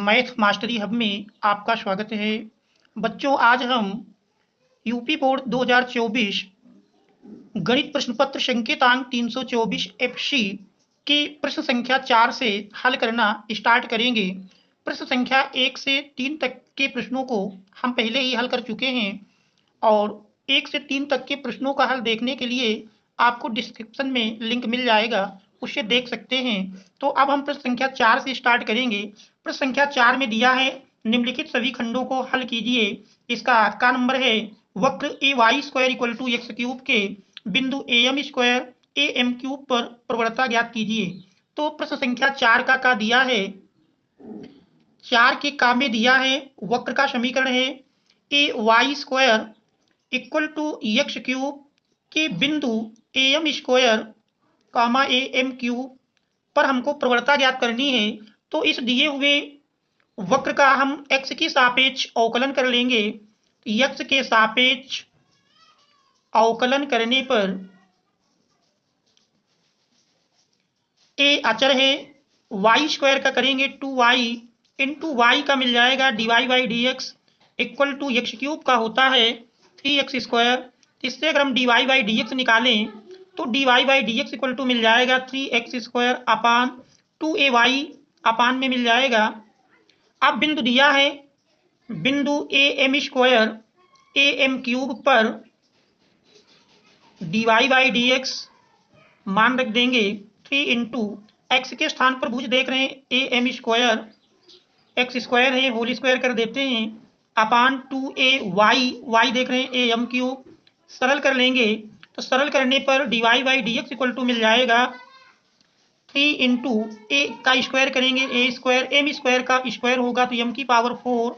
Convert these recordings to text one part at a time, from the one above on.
Math mastery hub में आपका स्वागत है। बच्चों, आज हम यूपी बोर्ड 2024 गणित प्रश्न पत्र संकेतांक 324 एफसी की प्रश्न संख्या 4 से हल करना स्टार्ट करेंगे। प्रश्न संख्या 1 से 3 तक के प्रश्नों को हम पहले ही हल कर चुके हैं और 1 से 3 तक के प्रश्नों का हल देखने के लिए आपको डिस्क्रिप्शन में लिंक मिल जाएगा, उससे देख सकते हैं। तो अब हम प्रश्न संख्या 4 से स्टार्ट करेंगे। प्रश्न संख्या 4 में दिया है, निम्नलिखित सभी खंडों को हल कीजिए। इसका नंबर है, वक्र a y square equal to x cube के बिंदु A M square A M cube पर प्रवणता ज्ञात कीजिए। तो प्रश्न संख्या 4 का दिया है, 4 के का में दिया है वक्र का समीकरण है a y square equal to x cube के बिंदु A M square comma a M cube पर हमको प्रवणता ज्ञात करनी है। तो इस दिए हुए वक्र का हम x के सापेक्ष अवकलन कर लेंगे। x के सापेक्ष अवकलन करने पर a अचर है, y स्क्वायर का करेंगे 2y इंटू वाई का मिल जाएगा dy by D x equal to x cube का होता है 3x स्क्वायर। इससे अगर हम dy बाई डी एक्स निकालें तो dy by D x equal to मिल जाएगा 3x स्क्वायर अपान 2ay अपान में मिल जाएगा। अब बिंदु दिया है, बिंदु A M square A M cube पर dy बाई डी एक्स मान रख देंगे 3 इंटू एक्स के स्थान पर भुज देख रहे हैं A M square, x square है होल स्क्वायर कर देते हैं अपान 2a वाई देख रहे हैं ए एम क्यूब। सरल कर लेंगे तो सरल करने पर dy by D x equal to मिल जाएगा 3 इंटू ए का स्क्वायर करेंगे ए स्क्वायर, एम स्क्वायर का स्क्वायर होगा तो एम की power 4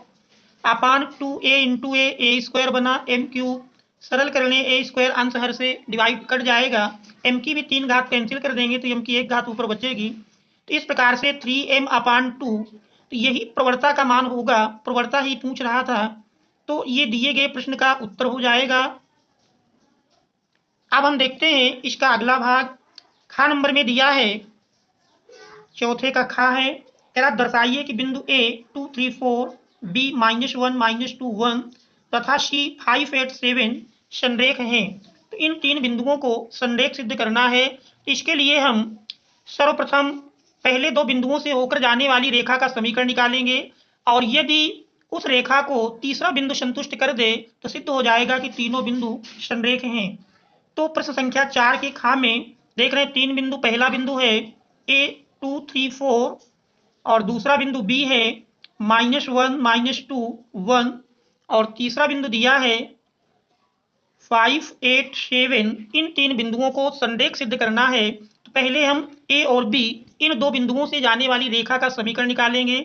upon 2a into a square बना एम क्यूब। सरल कर लें ए स्क्वायर अंश हर से डिवाइड कट जाएगा, एम की भी 3 घात कैंसिल कर देंगे तो एम की 1 घात ऊपर बचेगी। तो इस प्रकार से 3m अपान 2, तो यही प्रवणता का मान होगा, प्रवणता ही पूछ रहा था तो ये दिए गए प्रश्न का उत्तर हो जाएगा। अब हम देखते हैं इसका अगला भाग। खा नंबर में दिया है, चौथे का खा है, तेरा दर्शाइए कि बिंदु ए 2 3 4 बी -1 -2 1 तथा सी 5 8 7 संरेख हैं। तो इन 3 बिंदुओं को संरेख सिद्ध करना है। इसके लिए हम सर्वप्रथम पहले 2 बिंदुओं से होकर जाने वाली रेखा का समीकरण निकालेंगे और यदि उस रेखा को तीसरा बिंदु संतुष्ट कर दे तो सिद्ध हो जाएगा कि तीनों बिंदु संरेख हैं। तो प्रश्न संख्या 4 के खा में देख रहे हैं 3 बिंदु, पहला बिंदु है ए 2 3 4 और दूसरा बिंदु बी है -1 -2 1 और तीसरा बिंदु दिया है 5 8 7। इन 3 बिंदुओं को संरेख सिद्ध करना है। तो पहले हम ए और बी इन 2 बिंदुओं से जाने वाली रेखा का समीकरण निकालेंगे।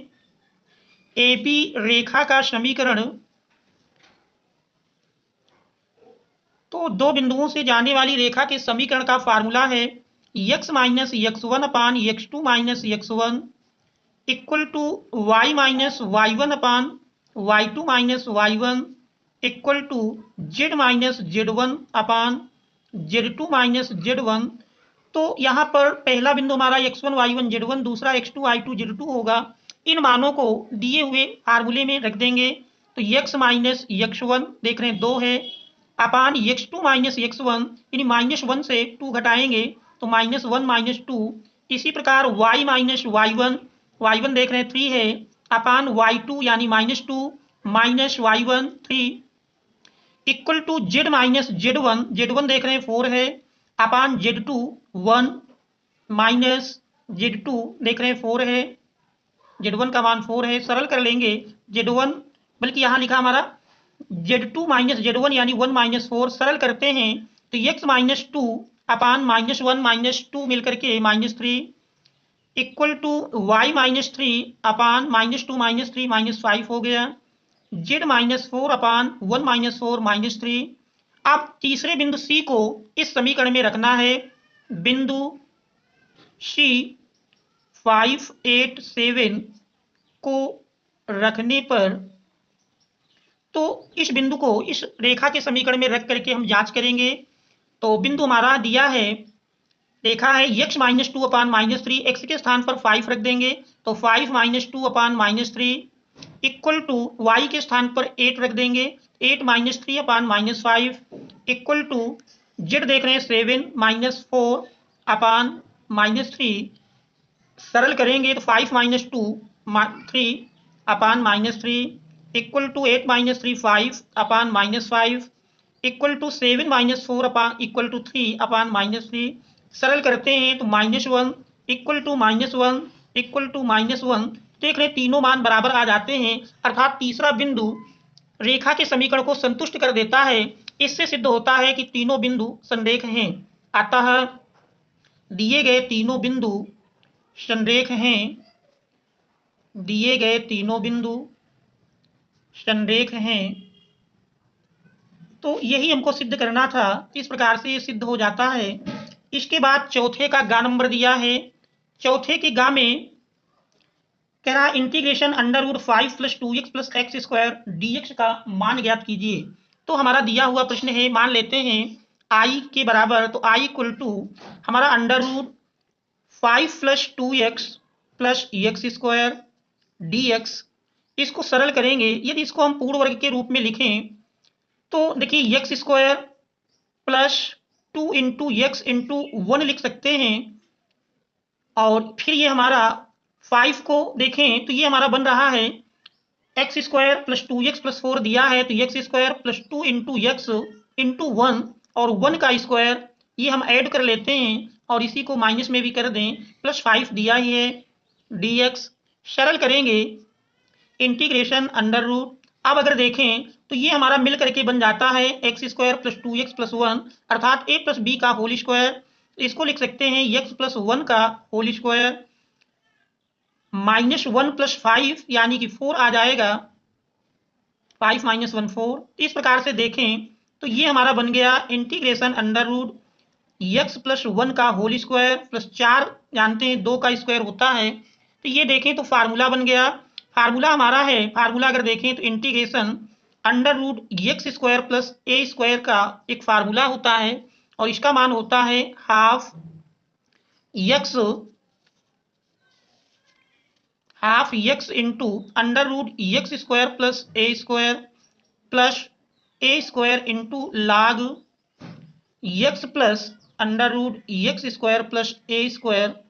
ए बी रेखा का समीकरण, तो 2 बिंदुओं से जाने वाली रेखा के समीकरण का फार्मूला है x minus x1 upon x2 minus x1 equal to y minus y1 upon y2 minus y1 equal to z minus z1 upon z2 minus z1। तो यहाँ पर पहला बिंदु हमारा x1 y1 z1, दूसरा x2 y2 z2 होगा। इन मानों को दिए हुए फार्मूले में रख देंगे तो x माइनस x1 देख रहे हैं 2 है अपान x2 माइनस x1, यानी -1 से 2 घटाएंगे तो -1 -2। इसी प्रकार y माइनस y1 देख रहे हैं 3 है अपान y2 यानी -2 minus y1 3 equal to z minus z1 देख रहे हैं 4 है अपान z2 1 माइनस z2 देख रहे हैं 4 है, z1 का मान 4 है। सरल कर लेंगे z1, बल्कि यहाँ लिखा हमारा z2 माइनस z1 यानी 1 माइनस 4। सरल करते हैं तो x माइनस 2 अपान -1 -2 मिलकर के -3 इक्वल टू y माइनस 3 अपान -2 -3 -5 हो गया। z माइनस 4 अपान 1 माइनस 4 -3। अब तीसरे बिंदु C को इस समीकरण में रखना है। बिंदु C 5 8 7 को रखने पर तो इस बिंदु को इस रेखा के समीकरण में रख करके हम जांच करेंगे। तो बिंदु हमारा दिया है रेखा है x minus two upon minus three, x के स्थान पर 5 रख देंगे तो 5 minus two upon minus three equal to y के स्थान पर 8 रख देंगे, 8 minus three upon minus five equal to z देख रहे हैं 7 minus four upon minus three, सरल करेंगे तो 5 minus two three upon minus three equal to 8 minus three 5 upon minus five equal to 7 minus four upon equal to 3 upon minus three, सरल करते हैं तो minus one equal to minus one equal to minus one, देख रहे तीनों मान बराबर आ जाते हैं, अर्थात तीसरा बिंदु रेखा के समीकरण को संतुष्ट कर देता है। इससे सिद्ध होता है कि तीनों बिंदु संरेख हैं। अतः दिए गए तीनों बिंदु संरेख हैं, दिए गए तीनों बिंदु संरेख हैं। तो यही हमको सिद्ध करना था, इस प्रकार से ये सिद्ध हो जाता है। इसके बाद चौथे का गा नंबर दिया है। चौथे के गा में कह रहा है integration under root 5 plus 2x plus x square dx का मान ज्ञात कीजिए। तो हमारा दिया हुआ प्रश्न है, मान लेते हैं i के बराबर, तो i इक्वल टू हमारा under root 5 plus 2x plus x square dx, इसको सरल करेंगे। यदि इसको हम पूर्ण वर्ग के रूप में लिखें तो देखिए x square plus 2 into x into one लिख सकते हैं, और फिर ये हमारा 5 को देखें तो ये हमारा बन रहा है x square plus 2x plus 4 दिया है तो x square plus 2 into x into one, और 1 का स्क्वायर ये हम ऐड कर लेते हैं और इसी को माइनस में भी कर दें, प्लस 5 दिया ही है dx, सरल करेंगे इंटीग्रेशन अंडर रूट। अब अगर देखें तो ये हमारा मिल करके बन जाता है x square plus 2x plus one, अर्थात a प्लस बी का होल स्क्वायर, इसको लिख सकते हैं x प्लस वन का whole square minus one plus five यानी कि 4 आ जाएगा, 5 माइनस वन 4। इस प्रकार से देखें तो ये हमारा बन गया integration under root x plus one का होल स्क्वायर प्लस 4 जानते हैं 2 का स्क्वायर होता है, तो ये देखें तो फार्मूला बन गया। फार्मूला हमारा है, फार्मूला अगर देखें तो integration under root x square plus a square का एक फार्मूला होता है और इसका मान होता है half x into under root x square plus a square into log x plus under root x square plus a square.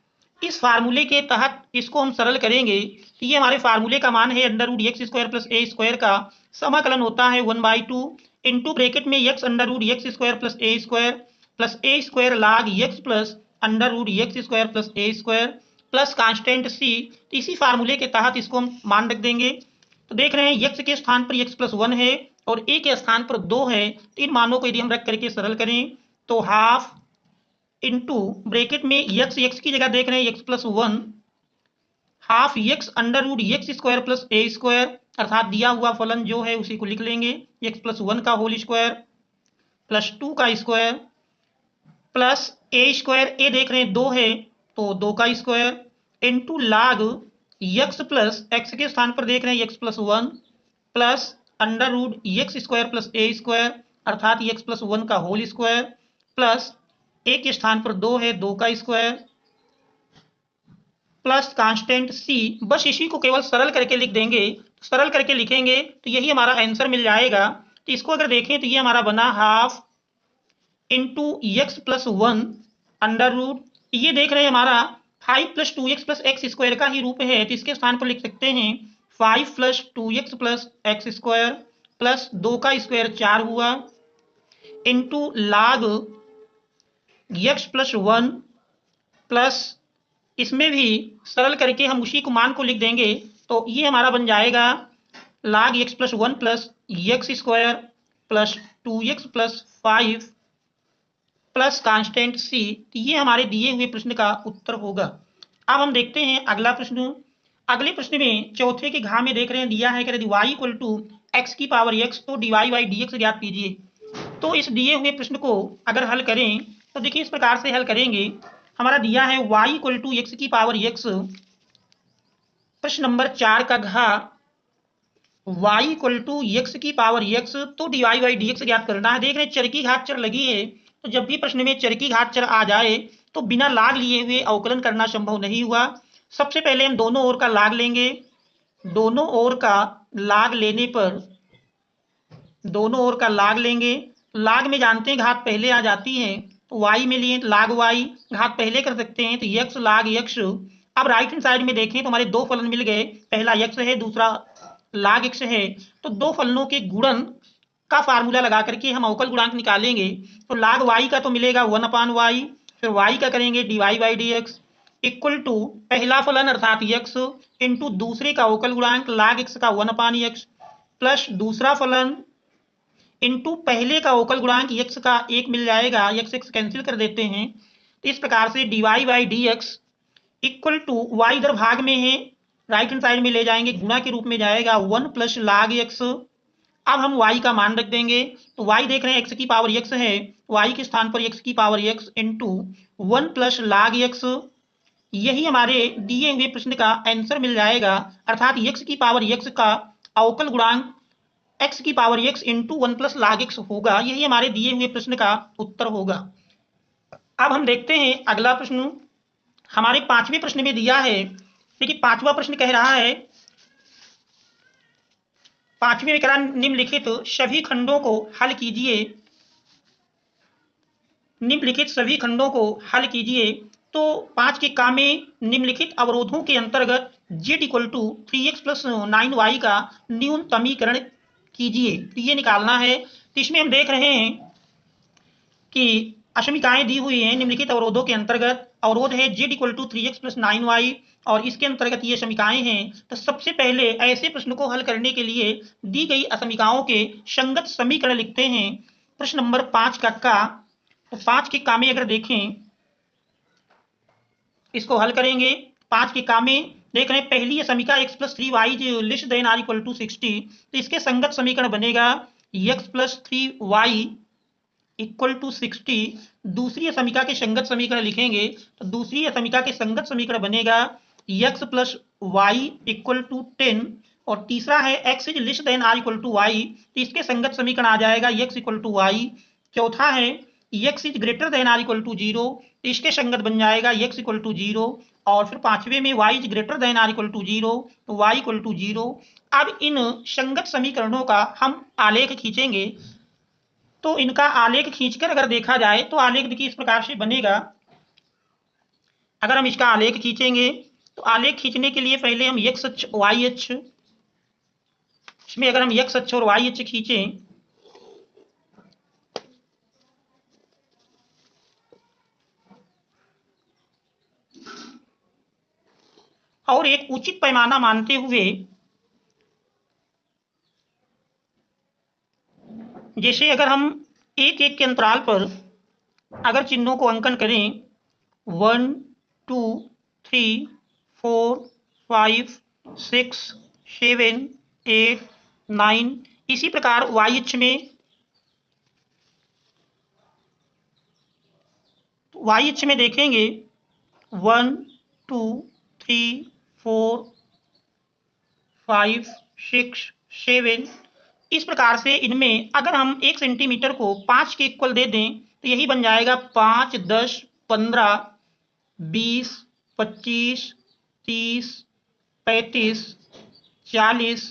इस फार्मूले के तहत इसको हम सरल करेंगे तो ये हमारे फार्मूले का मान है under root x square plus a square का समाकलन होता है 1/2 इंटू ब्रैकेट में x under root x square plus a square log x plus under root x square plus a square plus constant c. तो इसी फार्मूले के तहत इसको हम मान रख देंगे। तो देख रहे हैं एक्स के स्थान पर एक्स प्लस वन है और ए के स्थान पर 2 है, तो इन मानों को यदि हम रख करके सरल करें तो हाफ इंटू ब्रैकेट में एक्स की जगह देख रहे हैं x plus one, half x under root x square plus a square, अर्थात दिया हुआ फलन जो है उसी को लिख लेंगे एक्स प्लस वन का होल स्क्वायर प्लस 2 का square plus a square, a देख रहे हैं 2 है तो 2 का square into log x plus x के स्थान पर देख रहे हैं x plus one plus under root x square plus a square, अर्थात एक्स प्लस वन का होल स्क्वायर प्लस ए के स्थान पर 2 है 2 का स्क्वायर प्लस कांस्टेंट सी। बस इसी को केवल सरल करके लिख देंगे, सरल करके लिखेंगे तो यही हमारा आंसर मिल जाएगा। तो इसको अगर देखें तो ये हमारा बना half into x plus one under root, ये देख रहे हैं हमारा 5 plus 2x plus x square का ही रूप है, तो इसके स्थान पर लिख सकते हैं 5 plus 2x plus x square plus 2 का स्क्वायर 4 हुआ into log x plus one plus इसमें भी सरल करके हम उसी को मान को लिख देंगे तो ये हमारा बन जाएगा log x plus one plus x square plus 2x plus 5 plus constant c. तो ये हमारे दिए हुए प्रश्न का उत्तर होगा। अब हम देखते हैं अगला प्रश्न। अगले प्रश्न में चौथे के घा में देख रहे हैं दिया है कि यदि y इक्वल टू एक्स की पावर x तो dy बाई dx ज्ञात कीजिए। तो इस दिए हुए प्रश्न को अगर हल करें तो देखिए इस प्रकार से हल करेंगे। हमारा दिया है y इक्वल टू एक्स की पावर x, प्रश्न नंबर 4 का घा y इक्वल टू एक्स की पावर x तो dy बाई dx ज्ञात करना है। देख रहे हैं चर की घात चर लगी है, तो जब भी प्रश्न में चर की घात चर आ जाए तो बिना लाग लिए हुए अवकलन करना संभव नहीं हुआ। सबसे पहले हम दोनों ओर का लाग लेंगे। दोनों ओर का लाग लेने पर दोनों ओर का लाग लेंगे। लाग में जानते हैं घात पहले आ जाती है, तो y में लिए लाग y, घात पहले कर सकते हैं तो x लाग x। अब राइट हैंड साइड में देखें तो हमारे दो फलन मिल गए, पहला x है, दूसरा लाग x है। तो दो फलनों के गुणन का फार्मूला लगा करके हम अवकल गुणांक निकालेंगे। तो लाग y का तो मिलेगा 1/y, फिर y का करेंगे dy by dx equal to पहला फलन अर्थात x इंटू दूसरे का अवकल गुणांक लाग x का 1/x प्लस दूसरा फलन इंटू पहले का अवकल गुणांक x का 1 मिल जाएगा, x कैंसिल कर देते हैं। इस प्रकार से dy by dx equal to y इधर भाग में है, राइट हैंड साइड में ले जाएंगे, गुणा के रूप में जाएगा 1 प्लस लाग x। अब हम y का मान रख देंगे, तो y देख रहे हैं x की पावर x है, y के स्थान पर x की पावर x इंटू 1 प्लस लाग x। यही हमारे दिए हुए प्रश्न का आंसर मिल जाएगा, अर्थात x की पावर x का अवकल गुणांक x की पावर x इंटू 1 प्लस लाग x होगा। यही हमारे दिए हुए प्रश्न का उत्तर होगा। अब हम देखते हैं अगला प्रश्न। हमारे पांचवें प्रश्न में दिया है, देखिए पांचवा प्रश्न कह रहा है, पांचवें में कह रहा निम्नलिखित सभी खंडों को हल कीजिए। निम्नलिखित सभी खंडों को हल कीजिए। तो 5 के काम में निम्नलिखित अवरोधों के अंतर्गत z equal to 3x plus 9y का न्यूनतमीकरण कीजिए, तो ये निकालना है। तो इसमें हम देख रहे हैं कि असमीकाएं दी हुई हैं निम्नलिखित अवरोधों के अंतर्गत। अवरोध है z equal to 3x plus 9y और इसके अंतर्गत ये समीकाएं हैं। तो सबसे पहले ऐसे प्रश्न को हल करने के लिए दी गई असमीकाओं के संगत समीकरण लिखते हैं। प्रश्न नंबर 5 का तो 5 के का में अगर देखें, इसको हल करेंगे। 5 के का में देख रहे हैं, पहली समीका x plus 3y less than or equal to 60, तो इसके संगत समीकरण बनेगा x plus 3y equal to 60। दूसरी समीका के संगत समीकरण लिखेंगे, तो दूसरी समीका के संगत समीकरण बनेगा x plus y equal to 10 और तीसरा है x is less than or equal to y, तो इसके संगत समीकरण आ जाएगा x इक्वल टू y। चौथा है x is greater than or equal to 0, तो इसके संगत बन जाएगा x इक्वल टू 0। और फिर पांचवे में y is greater than or equal to 0, तो y इक्वल टू 0। अब इन संगत समीकरणों का हम आलेख खींचेंगे। तो इनका आलेख खींचकर अगर देखा जाए तो आलेख देखिए इस प्रकार से बनेगा। अगर हम इसका आलेख खींचेंगे तो आलेख खींचने के लिए पहले हम x अक्ष y अक्ष, इसमें अगर हम x अक्ष और y अक्ष खींचें और एक उचित पैमाना मानते हुए, जैसे अगर हम एक एक के अंतराल पर अगर चिन्हों को अंकन करें 1 2 3 4 5 6 7 8 9, इसी प्रकार y अक्ष में देखेंगे 1 2 3 4 5 6 7। इस प्रकार से इनमें अगर हम 1 सेंटीमीटर को 5 के इक्वल दे दें तो यही बन जाएगा 5 10 15 20 25 30 35 40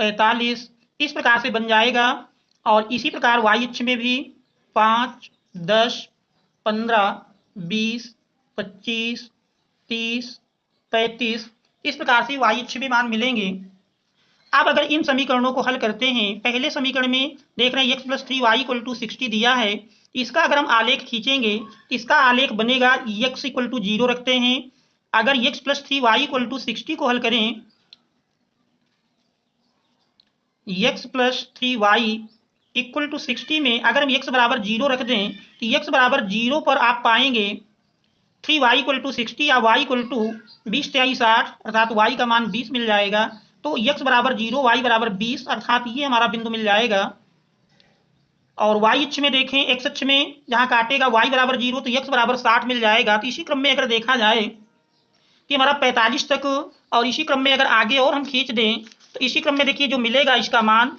45, इस प्रकार से बन जाएगा। और इसी प्रकार y अक्ष में भी 5 10 15 20 25 30 35, इस प्रकार से y अक्ष में मान मिलेंगे। अब अगर इन समीकरणों को हल करते हैं, पहले समीकरण में देख रहे हैं x plus 3y equal to 60 दिया है, इसका अगर हम आलेख खींचेंगे, इसका आलेख बनेगा x इक्वल टू 0 रखते हैं। अगर x plus 3y equal to 60 को हल करें, x plus 3y equal to 60 में अगर हम x बराबर 0 रख दें तो x बराबर 0 पर आप पाएंगे 3y इक्वल टू 60 या y इक्वल टू 20 23 60, अर्थात y का मान 20 मिल जाएगा। तो x बराबर 0 y बराबर 20, अर्थात ये हमारा बिंदु मिल जाएगा। और y अक्ष में देखें, x अक्ष में जहां काटेगा y बराबर 0 तो x बराबर 60 मिल जाएगा। तो इसी क्रम में अगर देखा जाए कि हमारा 45 तक, और इसी क्रम में अगर आगे और हम खींच दें तो इसी क्रम में देखिए जो मिलेगा इसका मान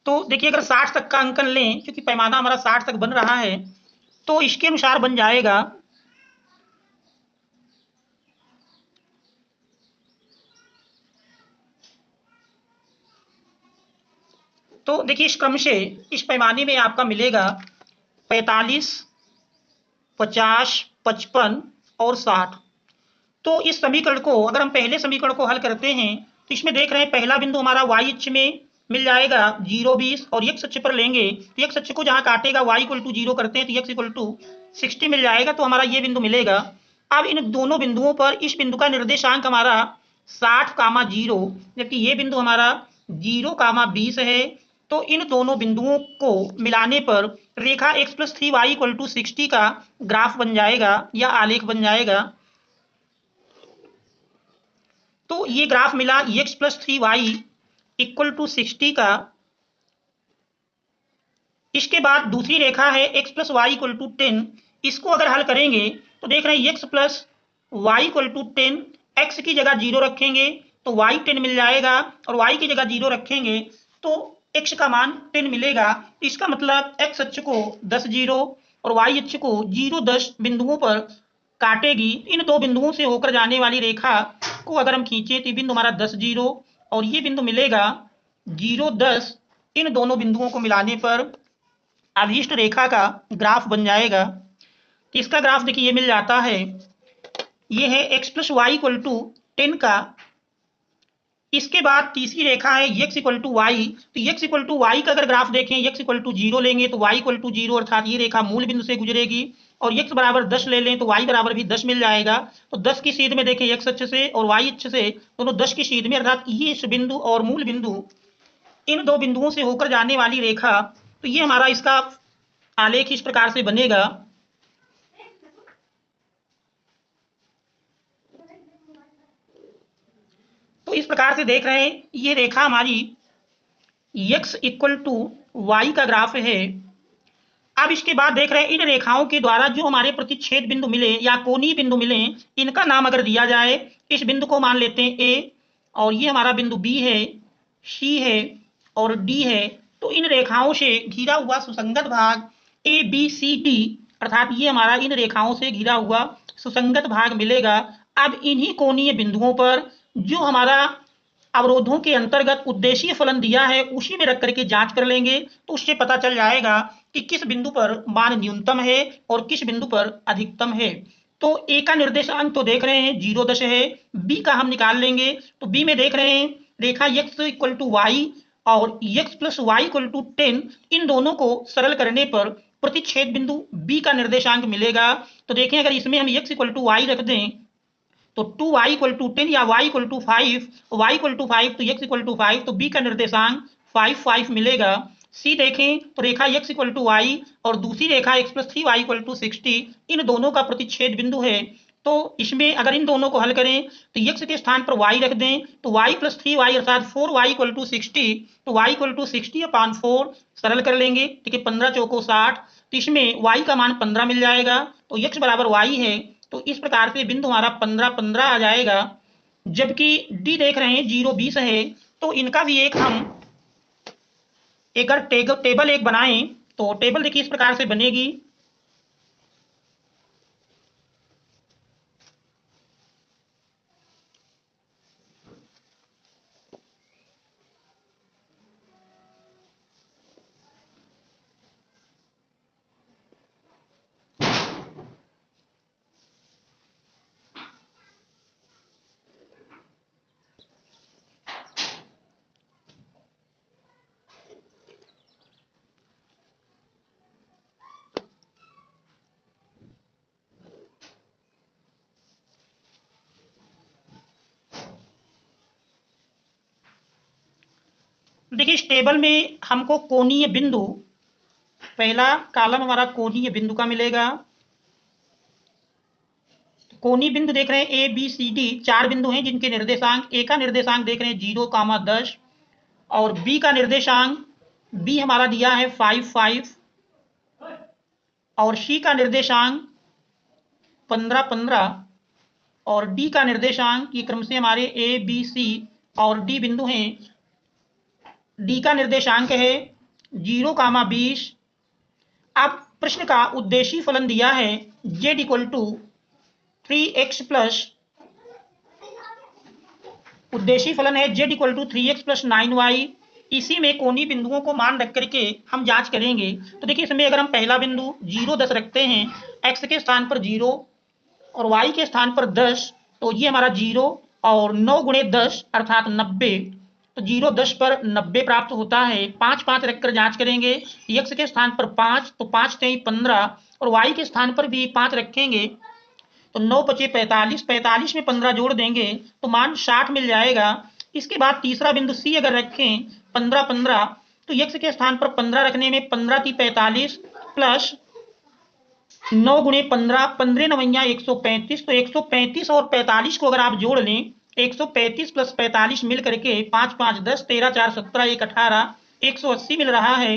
तो देखिए अगर 60 तक का अंकन लें, क्योंकि पैमाना हमारा 60 तक बन रहा है, तो इसके अनुसार बन जाएगा तो देखिए इस क्रम से इस पैमाने में आपका मिलेगा 45, 50, 55 और 60। तो इस समीकरण को अगर हम पहले समीकरण को हल करते हैं तो इसमें देख रहे हैं पहला बिंदु हमारा y अक्ष में मिल जाएगा 0, 20 और x अक्ष पर लेंगे तो x अक्ष को जहां काटेगा y इक्वल टू 0 करते हैं तो x इक्वल टू 60 मिल जाएगा, तो हमारा ये बिंदु मिलेगा। अब इन दोनों बिंदुओं पर इस बिंदु का निर्देशांक हमारा 60, 0, जबकि ये बिंदु हमारा 0, 20 है। तो इन दोनों बिंदुओं को मिलाने पर रेखा x+3y इक्वल टू 60 का ग्राफ बन जाएगा या आलेख बन जाएगा। तो ये ग्राफ मिला x+3y इक्वल टू 60 का। इसके बाद दूसरी रेखा है x+y इक्वल टू 10। इसको अगर हल करेंगे तो देख रहे हैं x+y इक्वल टू 10, x की जगह 0 रखेंगे तो y 10 मिल जाएगा और y की जगह 0 रखेंगे तो x का मान 10 मिलेगा। इसका मतलब x अक्ष को 10, 0 और y अक्ष को 0, 10 बिंदुओं पर काटेगी। इन दो बिंदुओं से होकर जाने वाली रेखा को अगर हम खींचे तो बिंदु हमारा 10, 0 और ये बिंदु मिलेगा 0, 10। इन दोनों बिंदुओं को मिलाने पर अभीष्ट रेखा का ग्राफ बन जाएगा। तो इसका ग्राफ देखिए ये मिल जाता है, ये है x+y इक्वल टू 10 का। इसके बाद तीसरी रेखा है x इक्वल टू वाई, तो x इक्वल टू वाई का अगर ग्राफ देखें x इक्वल टू 0 लेंगे तो y इक्वल टू 0 अर्थात ये रेखा मूल बिंदु से गुजरेगी और x बराबर 10 ले लें तो y बराबर भी 10 मिल जाएगा। तो 10 की सीध में देखें x अक्ष से और y अक्ष से दोनों 10 की सीध में, अर्थात ये इस बिंदु और मूल बिंदु इन दो बिंदुओं से होकर जाने वाली रेखा। तो ये हमारा इसका आलेख इस प्रकार से बनेगा। तो इस प्रकार से देख रहे हैं ये रेखा हमारी x इक्वल टू वाई का ग्राफ है। अब इसके बाद देख रहे हैं इन रेखाओं के द्वारा जो हमारे प्रतिच्छेद बिंदु मिले या कोणीय बिंदु मिले, इनका नाम अगर दिया जाए, इस बिंदु को मान लेते हैं A और ये हमारा बिंदु B है, C है और D है। तो इन रेखाओं से घिरा हुआ सुसंगत भाग ABCD, अर्थात ये हमारा इन रेखाओं से घिरा हुआ सुसंगत भाग मिलेगा। अब इन्हीं कोणीय बिंदुओं पर जो हमारा अवरोधों के अंतर्गत उद्देशीय फलन दिया है उसी में रख करके जांच कर लेंगे तो उससे पता चल जाएगा कि किस बिंदु पर मान न्यूनतम है और किस बिंदु पर अधिकतम है। तो ए का निर्देशांक तो देख रहे हैं 0, 10 है। बी का हम निकाल लेंगे तो बी में देख रहे हैं रेखा x इक्वल टू वाई और x+y इक्वल टू 10, इन दोनों को सरल करने पर प्रतिच्छेद बिंदु बी का निर्देशांक मिलेगा। तो देखें अगर इसमें हम x इक्वल टू वाई रख दें तो 2y इक्वल टू 10 या y equal to 5, y equal to 5 तो x इक्वल टू 5, तो b का निर्देशांक 5, 5 मिलेगा। c देखें तो रेखा x इक्वल टू वाई और दूसरी रेखा x+3y इक्वल टू 60, इन दोनों का प्रतिच्छेद बिंदु है। तो इसमें अगर इन दोनों को हल करें तो x के स्थान पर y रख दें तो y+3y अर्थात 4y इक्वल टू 60, तो y इक्वल टू 60/4 सरल कर लेंगे। ठीक है, 15 चौको 60, तो इसमें y का मान 15 मिल जाएगा। तो x बराबर y है, तो इस प्रकार से बिंदु हमारा 15, 15 आ जाएगा। जबकि डी देख रहे हैं 0, 20 है, तो इनका भी एक हम एक टेबल एक बनाएं तो टेबल देखिए इस प्रकार से बनेगी। देखिए इस टेबल में हमको कोणीय बिंदु, पहला कॉलम हमारा कोणीय बिंदु का मिलेगा। कोणीय बिंदु देख रहे हैं ए बी सी डी, 4 बिंदु हैं जिनके निर्देशांक, ए का निर्देशांक देख रहे हैं 0, 10 और बी का निर्देशांक, बी हमारा दिया है 5, 5 और सी का निर्देशांक 15, 15 और डी का निर्देशांक, ये क्रम से हमारे ए बी सी और डी बिंदु हैं। डी का निर्देशांक है 0,20। अब प्रश्न का उद्देशीय फलन दिया है z equal to 3x plus, उद्देशीय फलन है z equal to 3x plus 9y। इसी में कोणीय बिंदुओं को मान रख करके हम जांच करेंगे। तो देखिए इसमें अगर हम पहला बिंदु 0, 10 रखते हैं, x के स्थान पर 0 और y के स्थान पर 10, तो ये हमारा 0 और 9 गुणे 10 अर्थात 90। तो 0, 10 पर 90 प्राप्त होता है। 5, 5 रखकर जांच करेंगे। x के स्थान पर 5, तो 5 तेई 15 और y के स्थान पर भी 5 रखेंगे तो 9 बचे 45, 45 में 15 जोड़ देंगे तो मान 60 मिल जाएगा। इसके बाद तीसरा बिंदु C अगर रखें 15, 15, तो x के स्थान पर 15 रखने में 15 × 45 प्लस 9 गुणे 15, 15 नवैया 135, तो 135 और 45 को अगर आप जोड़ लें, 135 प्लस 45 मिल करके 5, 5, 10, 13, 4, 17, 1, 18, 180 मिल रहा है।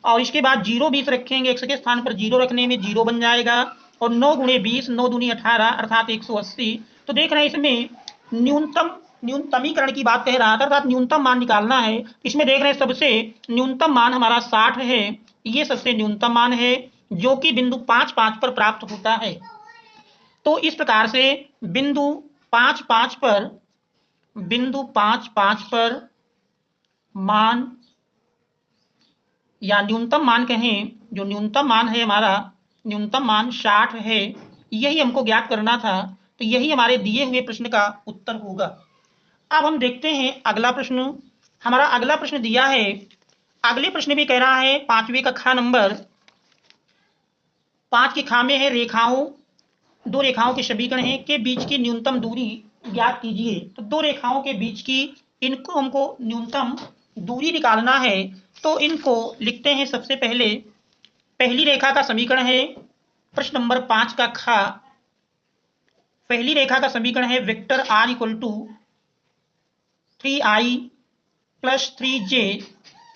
और इसके बाद 0, 20 रखेंगे, x के स्थान पर 0 रखने में 0 बन जाएगा और 9 गुणे 20, 9 दूनी 18 अर्थात 180। तो देख रहे हैं इसमें न्यूनतमीकरण की बात कह रहा था, अर्थात न्यूनतम मान निकालना है। इसमें देख रहे हैं सबसे न्यूनतम मान हमारा 60 है, ये सबसे न्यूनतम मान है जो कि बिंदु 5, 5 पर प्राप्त होता है। तो इस प्रकार से बिंदु 5, 5 पर मान या न्यूनतम मान कहें, जो न्यूनतम मान है हमारा, न्यूनतम मान 60 है, यही हमको ज्ञात करना था। तो यही हमारे दिए हुए प्रश्न का उत्तर होगा। अब हम देखते हैं अगला प्रश्न। हमारा अगला प्रश्न दिया है, अगले प्रश्न भी कह रहा है 5वीं कक्षा नंबर 5 की खा में है रेखाओं, दो रेखाओं के समीकरण है के बीच की न्यूनतम दूरी ज्ञात कीजिए। तो दो रेखाओं के बीच की इनको हमको न्यूनतम दूरी निकालना है। तो इनको लिखते हैं। सबसे पहले पहली रेखा का समीकरण है प्रश्न नंबर 5 का खा। पहली रेखा का समीकरण है vector r equal to 3i plus 3j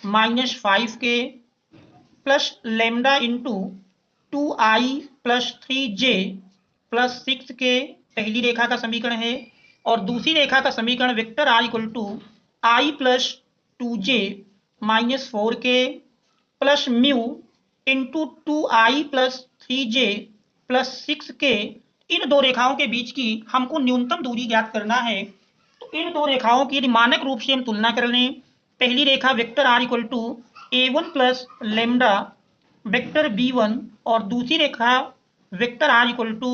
minus 5k plus lambda into 2i plus 3j plus 6k, पहली रेखा का समीकरण है। और दूसरी रेखा का समीकरण vector r equal to i plus 2j minus 4k plus mu into 2i plus 3j plus 6k। इन दो रेखाओं के बीच की हमको न्यूनतम दूरी ज्ञात करना है। तो इन दो रेखाओं की मानक रूप से हम तुलना कर लें। पहली रेखा vector r equal to a1 plus lambda vector b1 और दूसरी रेखा vector r equal to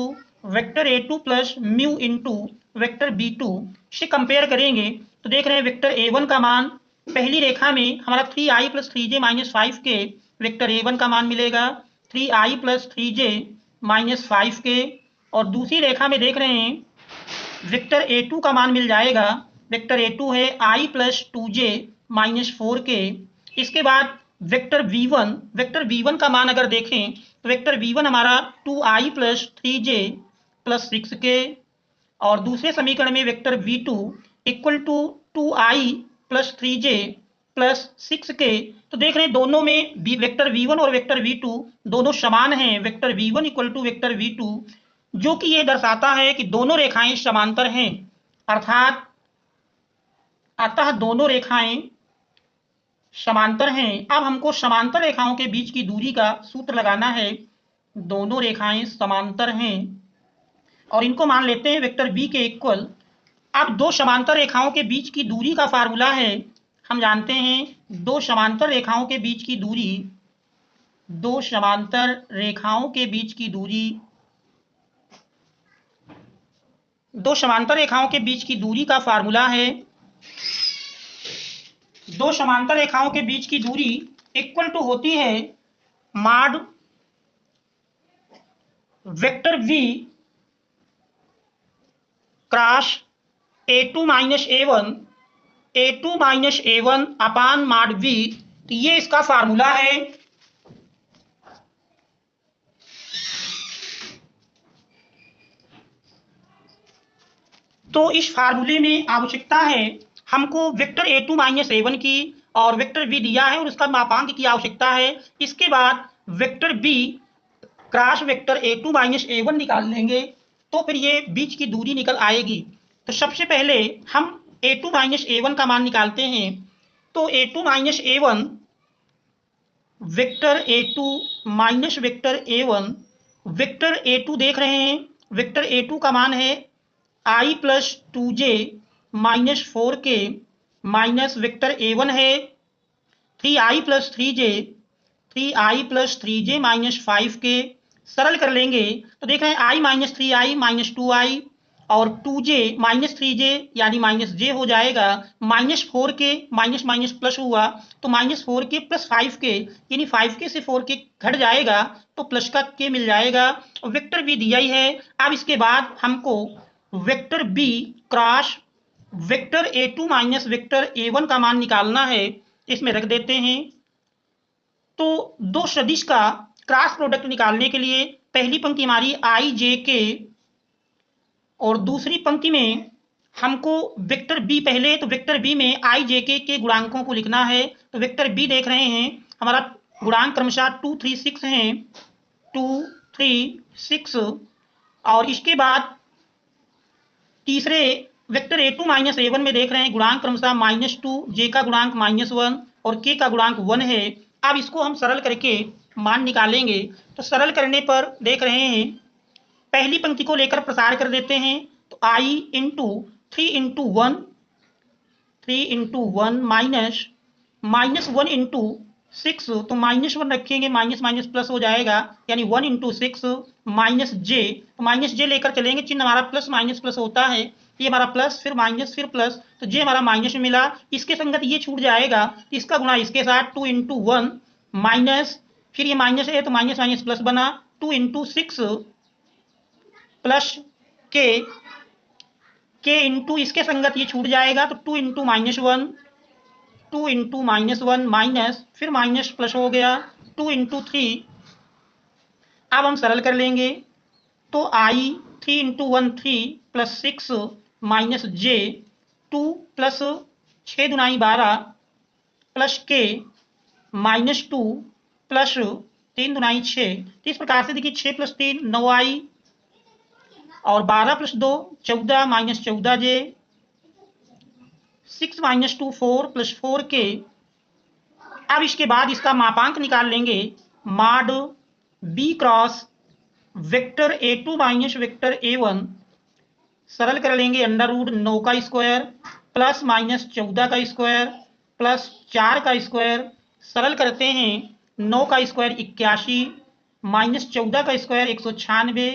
vector a2 plus mu into vector b2 से कंपेयर करेंगे। तो देख रहे हैं वेक्टर a1 का मान पहली रेखा में हमारा 3i plus 3j minus 5k vector a1 का मान मिलेगा 3i plus 3j minus 5k। और दूसरी रेखा में देख रहे हैं वेक्टर a2 का मान मिल जाएगा, वेक्टर a2 है i plus 2j minus 4k। इसके बाद वेक्टर v1 का मान अगर देखें तो वेक्टर v1 हमारा 2i plus 3j plus 6k। और दूसरे समीकरण में vector v2 equal to 2i plus 3j plus 6k। तो देख रहे हैं दोनों में वेक्टर v1 और वेक्टर v2 दोनों समान हैं। Vector v1 equal to vector v2, जो कि यह दर्शाता है कि दोनों रेखाएं समांतर हैं, अर्थात अतः दोनों रेखाएं समांतर हैं। अब हमको समांतर रेखाओं के बीच की दूरी का सूत्र लगाना है। दोनों रेखाएं समांतर हैं और इनको मान लेते हैं वेक्टर b के इक्वल। अब दो समांतर रेखाओं के बीच की दूरी का फार्मूला है, हम जानते हैं दो समांतर रेखाओं के बीच की दूरी, दो समांतर रेखाओं के बीच की दूरी, दो समांतर रेखाओं के बीच की दूरी का फार्मूला है, दो समांतर रेखाओं के बीच की दूरी इक्वल टू होती है mod vector v cross a2 minus a1 upon mod v। तो ये इसका फार्मूला है। तो इस फार्मूले में आवश्यकता है हमको वेक्टर a2 माइनस a1 की और वेक्टर v दिया है और उसका मापांक की आवश्यकता है। इसके बाद vector b cross vector a2 minus a1 निकाल लेंगे तो फिर ये बीच की दूरी निकल आएगी। तो सबसे पहले हम a2 माइनस a1 का मान निकालते हैं। तो a2 minus a1 vector A2 minus vector A1। Vector A2 देख रहे हैं, वेक्टर A2 का मान है i plus 2j minus 4k minus vector A1 है 3i plus 3j 3i plus 3j minus 5k। सरल कर लेंगे तो देख रहे हैं i minus 3i minus 2i और 2j माइनस 3j यानी माइनस j हो जाएगा minus 4k, minus minus plus हुआ तो माइनस 4k प्लस 5k यानी 5k से 4k घट जाएगा तो प्लस का k मिल जाएगा। वेक्टर b दिया ही है। अब इसके बाद हमको vector b cross vector A2 minus vector A1 का मान निकालना है। इसमें रख देते हैं। तो दो सदिश का क्रॉस प्रोडक्ट निकालने के लिए पहली पंक्ति हमारी i j k और दूसरी पंक्ति में हमको वेक्टर बी पहले, तो वेक्टर बी में i j k के गुणांकों को लिखना है। तो वेक्टर बी देख रहे हैं हमारा गुणांक क्रमशः 2 3 6 हैं, 2 3 6 और इसके बाद तीसरे वेक्टर A2 माइनस A1 में देख रहे हैं गुणांक क्रमशः -2, j का गुणांक -1 और k का गुणांक 1 है। अब इसको हम सरल करके मान निकालेंगे। तो सरल करने पर देख रहे हैं पहली पंक्ति को लेकर प्रसार कर देते हैं। तो i into 3 into 1 3 into 1 minus minus 1 into 6 तो -1 रखेंगे माइनस माइनस प्लस हो जाएगा यानी 1 इंटू 6 माइनस j, तो माइनस j लेकर चलेंगे, चिन्ह हमारा प्लस माइनस प्लस होता है, ये हमारा प्लस फिर माइनस फिर प्लस, तो j हमारा माइनस में मिला, इसके संगत ये छूट जाएगा, इसका गुणा इसके साथ 2 इंटू 1 माइनस फिर ये माइनस है तो माइनस माइनस प्लस बना 2 इंटू 6 प्लस k इंटू इसके संगत ये छूट जाएगा तो 2 इंटू -1 2 इंटू -1 माइनस फिर माइनस प्लस हो गया 2 इंटू 3। अब हम सरल कर लेंगे तो i 3 into 1 3 plus 6 minus j 2 plus 6 Dunai 12 plus k minus 2 plus 3 Dunai 6। तो इस प्रकार से देखिए 6 प्लस 3 9i और 12 plus 2 14 minus 14j 6 minus 2 4 plus 4k। अब इसके बाद इसका मापांक निकाल लेंगे mod b cross vector A2 minus vector A1। सरल कर लेंगे अंडर रूट 9 का स्क्वायर प्लस माइनस 14 का स्क्वायर प्लस 4 का स्क्वायर। सरल करते हैं 9 का स्क्वायर 81 माइनस 14 का स्क्वायर 196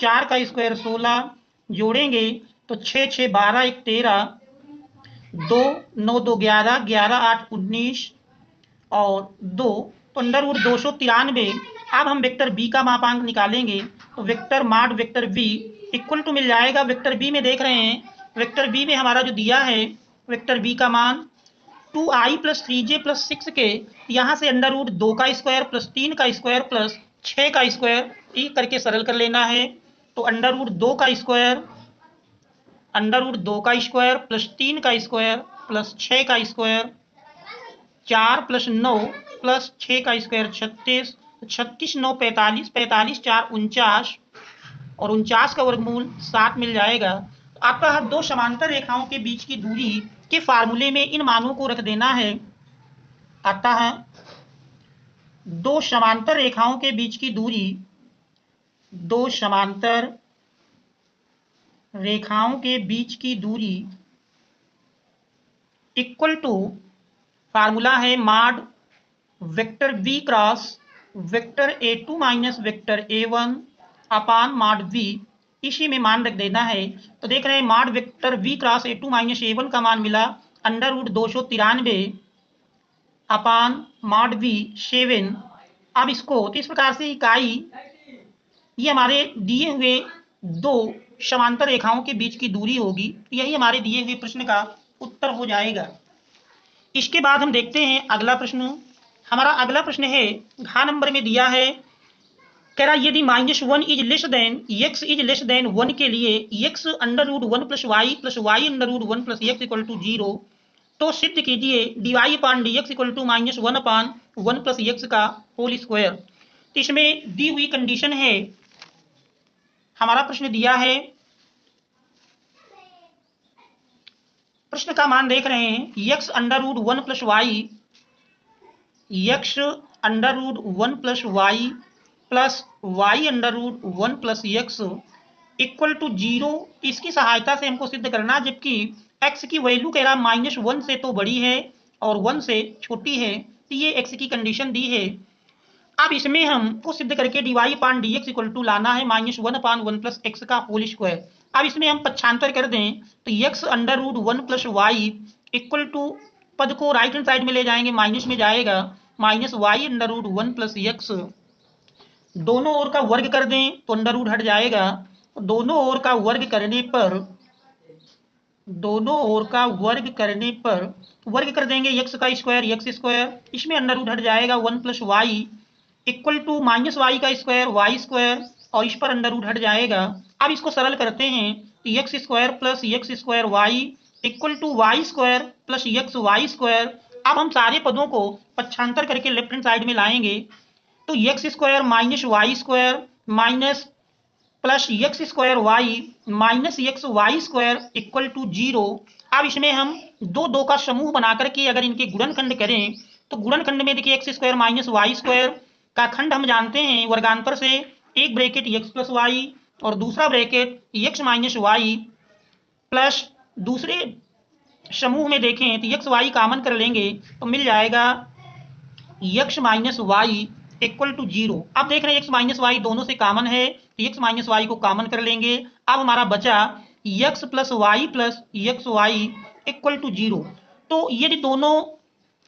4 का स्क्वायर 16 जोड़ेंगे तो 6 6 12 1 13 2 9 2 11 11 8 19 और 2 तो अंडर रूट 293। अब हम वेक्टर बी का मापांक निकालेंगे तो vector mod vector b equal to मिल जाएगा। वेक्टर बी में देख रहे हैं वेक्टर बी में हमारा जो दिया है वेक्टर बी का मान 2i plus 3j plus 6k, यहाँ से अंडर रूट 2 का स्क्वायर प्लस 3 का स्क्वायर प्लस 6 का स्क्वायर ये करके सरल कर लेना है। तो अंडर रूट 2 का स्क्वायर अंडर रूट 2 का स्क्वायर प्लस 3 का स्क्वायर प्लस 6 का स्क्वायर 4 प्लस 9 प्लस 6 का स्क्वायर 36 36 9 45 45 4 49 और 49 का वर्गमूल 7 मिल जाएगा। अतः दो समांतर रेखाओं के बीच की दूरी के फार्मूले में इन मानों को रख देना है। अतः दो समांतर रेखाओं के बीच की दूरी दो समांतर रेखाओं के बीच की दूरी इक्वल टू फार्मूला है mod vector b cross vector A2 minus vector A1 upon mod v। इसी में मान रख देना है। तो देख रहे हैं mod vector v cross A2 minus A1 का मान मिला under root 293 upon mod v 7। अब इसको तो इस प्रकार से इकाई ये हमारे दिए हुए दो समांतर रेखाओं के बीच की दूरी होगी। यही हमारे दिए हुए प्रश्न का उत्तर हो जाएगा। इसके बाद हम देखते हैं अगला प्रश्न। हमारा अगला प्रश्न है घ नंबर में दिया है, कह रहा यदि -1 is less than x is less than 1 के लिए x under root 1 plus y under root 1 plus x equal to 0 तो सिद्ध कीजिए dy upon dx equal to -1 upon 1 plus x का होल स्क्वायर। तो इसमें दी हुई कंडीशन है, हमारा प्रश्न दिया है, प्रश्न का मान देख रहे हैं x under root 1 plus y x under root 1 plus y plus y under root 1 plus x equal to 0। इसकी सहायता से हमको सिद्ध करना, जबकि x की वैल्यू कह रहा -1 से तो बड़ी है और 1 से छोटी है, तो ये x की कंडीशन दी है। अब इसमें हमको सिद्ध करके dy upon dx equal to लाना है -1 अपान 1 प्लस एक्स का होल स्क्वायर। अब इसमें हम पक्षांतर कर दें तो x under root 1 plus y equal to पद को राइट हैंड साइड में ले जाएंगे, माइनस में जाएगा minus y under root 1 plus x. दोनों ओर का वर्ग कर दें तो अंडर रूट हट जाएगा। दोनों ओर का वर्ग करने पर वर्ग कर देंगे एक्स का स्क्वायर एक्स स्क्वायर, इसमें अंडर रूट हट जाएगा 1 plus y equal to minus y का स्क्वायर वाई स्क्वायर, और इस पर अंडर रूट हट जाएगा। अब इसको सरल करते हैं तो x square plus x square y equal to y square plus x y square. अब हम सारे पदों को पक्षांतर करके लेफ्ट हैंड साइड में लाएंगे तो x square minus y square minus plus x square y minus x y square equal to 0। अब इसमें हम दो दो का समूह बना करके अगर इनके गुणनखंड करें तो गुणनखंड में देखिए x square minus y square का खंड हम जानते हैं वर्गांतर से, एक ब्रैकेट एक्स प्लस वाई और दूसरा bracket x minus y plus दूसरे समूह में देखें तो एक्स वाई कॉमन कर लेंगे तो मिल जाएगा x minus y equal to 0। अब देख रहे हैं एक्स माइनस वाई दोनों से कॉमन है तो एक्स माइनस वाई को कॉमन कर लेंगे। अब हमारा बचा x plus y plus x y equal to 0। तो यदि दोनों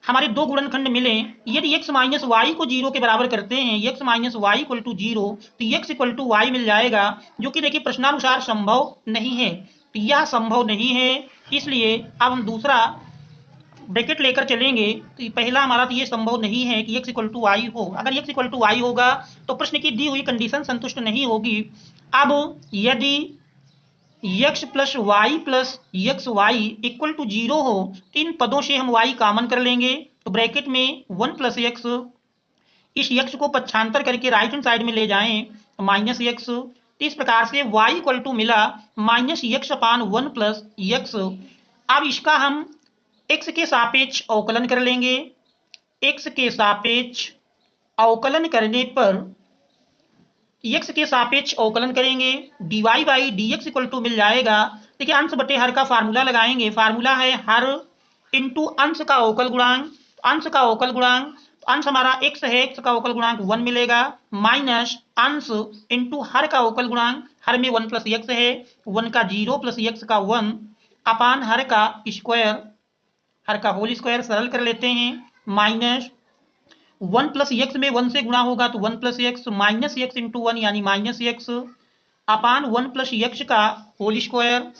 हमारे दो गुणनखंड मिले, यदि x माइनस वाई को 0 के बराबर करते हैं, x minus y equal to 0, तो x इक्वल टू वाई मिल जाएगा, जो कि देखिए प्रश्नानुसार संभव नहीं है। तो यह संभव नहीं है, इसलिए अब हम दूसरा ब्रैकेट लेकर चलेंगे तो पहला हमारा तो ये संभव नहीं है कि x इक्वल टू वाई हो। अगर x इक्वल टू वाई होगा तो प्रश्न की दी हुई कंडीशन संतुष्ट नहीं होगी। अब यदि x plus y plus x y equal to 0 हो तो इन पदों से हम y कॉमन कर लेंगे तो ब्रैकेट में 1 प्लस एक्स, इस x को पक्षांतर करके राइट हैंड साइड में ले जाएं माइनस एक्स। इस प्रकार से y इक्वल टू मिला minus x upon 1 plus x. अब इसका हम x के सापेक्ष अवकलन कर लेंगे। x के सापेक्ष अवकलन करने पर x के सापेक्ष अवकलन करेंगे dy by D x equal to मिल जाएगा। देखिए अंश बटे हर का फार्मूला लगाएंगे, फार्मूला है हर इंटू अंश का अवकल गुणांक। अंश का अवकल गुणांक, अंश हमारा x है, x का अवकल गुणांक 1 मिलेगा माइनस अंश इंटू हर का अवकल गुणांक, हर में 1 प्लस एक्स है, 1 का 0 प्लस एक्स का 1 अपान हर का स्क्वायर, हर का होल स्क्वायर सरल कर लेते हैं माइनस 1 प्लस एक्स में 1 से गुणा होगा तो 1 plus x minus x into 1 यानी minus x upon 1 plus x का whole square.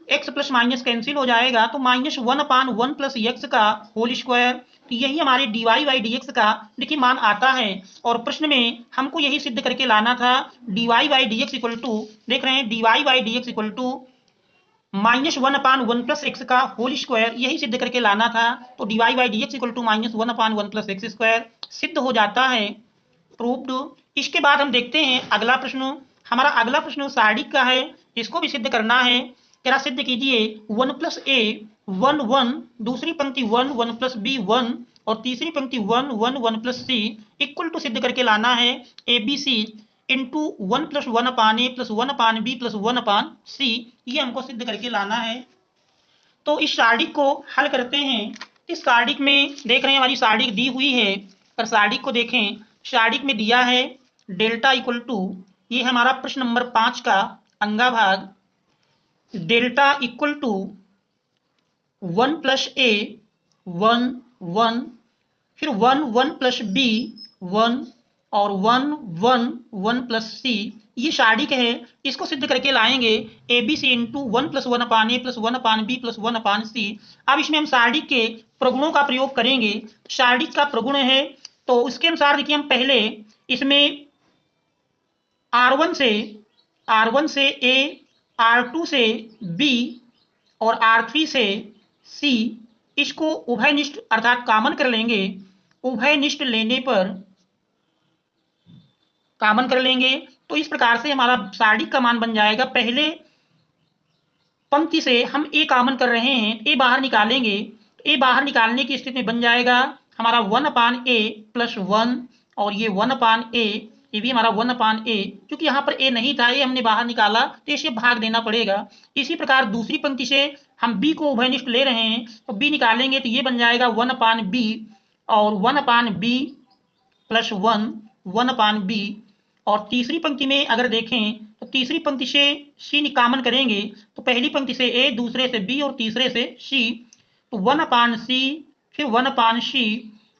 X plus minus cancel हो जाएगा तो माइनस 1 अपान 1 प्लस एक्स का होल स्क्वायर। तो यही हमारे dy बाई डी एक्स का देखिए मान आता है, और प्रश्न में हमको यही सिद्ध करके लाना था dy by D x equal to, देख रहे हैं dy by D x equal to minus 1 upon 1 plus x का होल स्क्वायर, यही सिद्ध करके लाना था। तो dy by D x equal to minus 1 upon 1 plus x square सिद्ध हो जाता है, प्रूव्ड। इसके बाद हम देखते हैं अगला प्रश्न। हमारा अगला प्रश्न सारणी का है, इसको भी सिद्ध करना है। तेरा सिद्ध कीजिए 1 प्लस ए 1 1, दूसरी पंक्ति 1 1 प्लस बी 1 और तीसरी पंक्ति 1 1 1 प्लस सी इक्वल टू सिद्ध करके लाना है a b c into 1 plus 1 upon a plus 1 upon b plus 1 upon c, ये हमको सिद्ध करके लाना है। तो इस सारणी को हल करते हैं। इस सारणी में देख रहे हैं हमारी सारणी दी हुई है, पर सारणी को देखें, सारणी में दिया है डेल्टा इक्वल टू, ये हमारा प्रश्न नंबर 5 का अंगा भाग, डेल्टा इक्वल टू 1 प्लस ए 1 1, फिर 1 1 प्लस बी 1 और 1 1 1 प्लस सी, ये सारणी है। इसको सिद्ध करके लाएंगे a b c into 1 plus 1 upon a plus 1 upon b plus 1 upon c. अब इसमें हम सारणी के प्रगुणों का प्रयोग करेंगे। सारणी का प्रगुण है तो उसके अनुसार देखिए हम पहले इसमें R1 से A, R2 से B और R3 से C, इसको उभयनिष्ठ अर्थात कॉमन कर लेंगे। उभयनिष्ठ लेने पर कॉमन कर लेंगे तो इस प्रकार से हमारा सारणी का मान बन जाएगा। पहले पंक्ति से हम A कॉमन कर रहे हैं, A बाहर निकालेंगे, A बाहर निकालने की स्थिति में बन जाएगा हमारा 1/a प्लस 1 और ये 1/a, ये भी हमारा 1/a, क्योंकि यहाँ पर a नहीं था, a हमने बाहर निकाला तो इसे भाग देना पड़ेगा। इसी प्रकार दूसरी पंक्ति से हम b को उभयनिष्ठ ले रहे हैं तो b निकालेंगे तो ये बन जाएगा 1/b और 1/b प्लस 1 1/b। और तीसरी पंक्ति में अगर देखें तो तीसरी पंक्ति से c कॉमन करेंगे तो पहली पंक्ति से a, दूसरे से b और तीसरे से c, तो 1/c फिर 1/c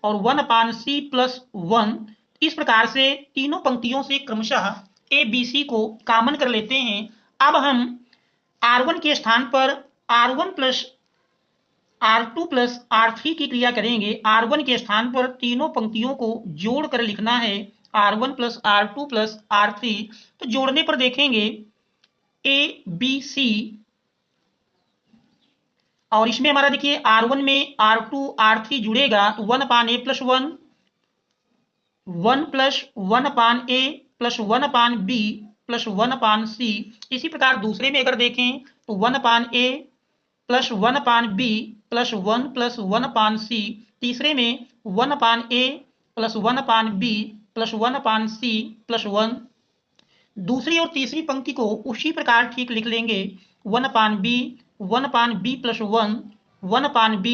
और 1/c प्लस 1। इस प्रकार से तीनों पंक्तियों से क्रमशः a b c को कॉमन कर लेते हैं। अब हम r1 के स्थान पर r1 plus r2 plus r3 की क्रिया करेंगे। r1 के स्थान पर तीनों पंक्तियों को जोड़ कर लिखना है, r1 plus r2 plus r3। तो जोड़ने पर देखेंगे a b c, और इसमें हमारा देखिए r1 में r2 r3 जुड़ेगा तो 1/a plus 1, 1 plus 1/a plus 1/b plus 1/c। इसी प्रकार दूसरे में अगर देखें तो 1/a plus 1/b plus 1 plus 1/c। तीसरे में 1/a plus 1/b plus 1/c plus 1। दूसरी और तीसरी पंक्ति को उसी प्रकार ठीक लिख लेंगे, 1/b प्लस 1 1/b,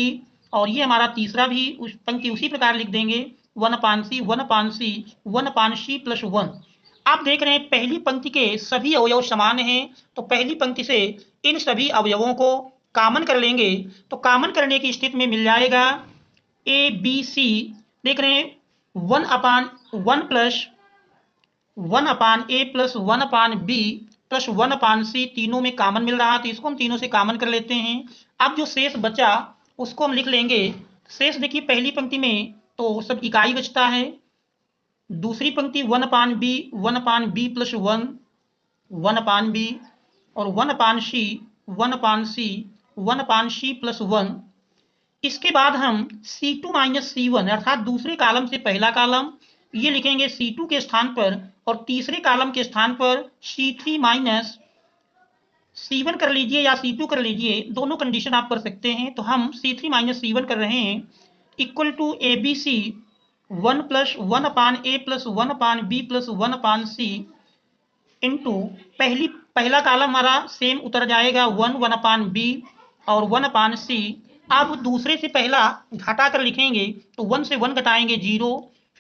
और ये हमारा तीसरा भी उस पंक्ति उसी प्रकार लिख देंगे, 1/c 1/c प्लस 1। आप देख रहे हैं पहली पंक्ति के सभी अवयव समान हैं, तो पहली पंक्ति से इन सभी अवयवों को कॉमन कर लेंगे तो कॉमन करने की स्थिति में मिल जाएगा a b c। देख रहे हैं 1/1 plus 1/a plus 1/b plus 1/c तीनों में कॉमन मिल रहा, तो इसको हम तीनों से कॉमन कर लेते हैं। अब जो शेष बचा उसको हम लिख लेंगे। शेष देखिए पहली पंक्ति में तो सब इकाई बचता है, दूसरी पंक्ति 1/b प्लस 1 1/b और 1/c प्लस 1। इसके बाद हम C2 माइनस C1 अर्थात दूसरे कॉलम से पहला कॉलम ये लिखेंगे C2 के स्थान पर, और तीसरे कॉलम के स्थान पर C3 माइनस C1 कर लीजिए या C2 कर लीजिए, दोनों कंडीशन आप कर सकते हैं। तो हम C3 माइनस C1 कर रहे हैं equal to ABC 1 plus 1/a plus 1/b plus 1/c into पहला कॉलम हमारा सेम उतर जाएगा 1/b और 1/c। अब दूसरे से पहला घटा कर लिखेंगे तो 1 से 1 घटाएंगे 0,